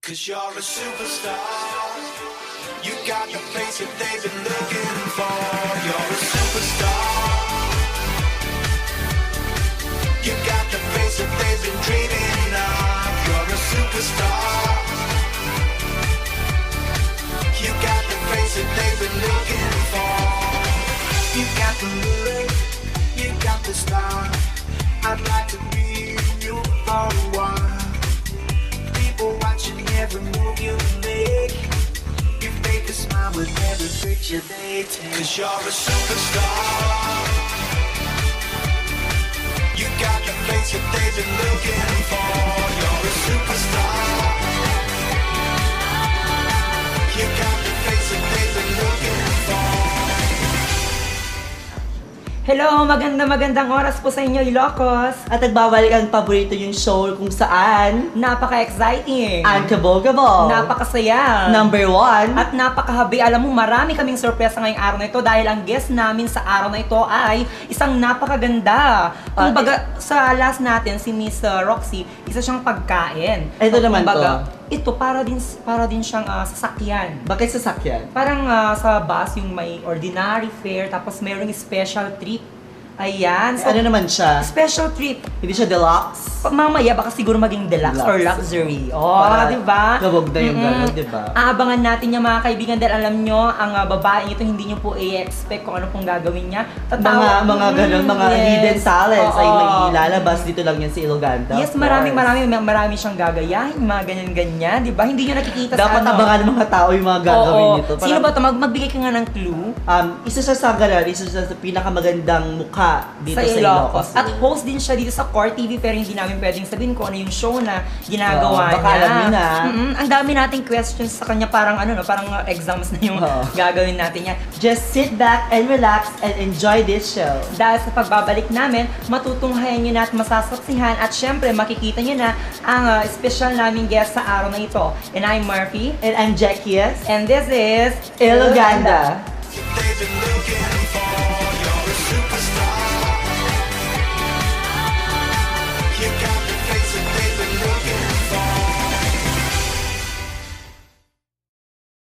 'Cause you're a superstar. You got the face that they've been looking for. You're a superstar. You got the face that they've been dreaming of. You're a superstar. You got the face that they've been looking for. You got the look, you got the star. I'd like to be you for a while. People watching every move you make. You make a smile with every picture they take. 'Cause you're a superstar. You got the face that they've been looking for. You're a superstar. You got the face that they've been looking for. Hello! Magandang oras po sa inyo, Ilocos! At nagbabalik ang paborito yung show kung saan Napaka-exciting! Untabogable, Napakasaya! number 1, At napakahabi. Alam mo, marami kaming sorpresa ngayong araw na ito dahil ang guest namin sa araw na ito ay isang napakaganda. Kumbaga, sa last natin, si Miss Roxy, isa siyang pagkain. Ito naman Kumbaga, ito para din siyang sasakyan. bakit sasakyan? Parang sa bus yung may ordinary fare tapos mayroong special trip. Ayan. So, Ano naman siya? special trip. Hindi siya deluxe? Mamaya baka siguro maging deluxe or luxury. Oh, Para di ba? Gawag na yung gano'n, di ba? Aabangan natin yung mga kaibigan dahil alam nyo, ang babaeng ito hindi nyo po i-expect kung ano pong gagawin niya. Mga gano'n, mga hidden talents ay Oo. may ilalabas dito lang yan sa Iloganda. Yes, of marami siyang gagayahin, mga ganyan-ganyan, di ba? Hindi nyo nakikita Dapat sa ano. abangan ng mga tao yung mga gagawin Oo. nito. Sino ba ito? Magbigay ka nga ng clue. Isa siya sa gano'n, isa siya sa pinakamagandang mukha dito sa Ilocos. At host din siya dito sa Core TV pero hindi namin pwedeng sabihin kung ano yung show na ginagawa Oo, baka niya. alam niyo na. Ang dami nating questions sa kanya, parang parang exams na yung Oo. gagawin natin niya. Just sit back and relax and enjoy this show. Dahil sa pagbabalik namin, matutunghayan nyo na at masasaksihan at syempre makikita nyo na ang special naming guest sa araw na ito. And I'm Murphy. And I'm Jackie, And this is Iloganda. They've been looking for.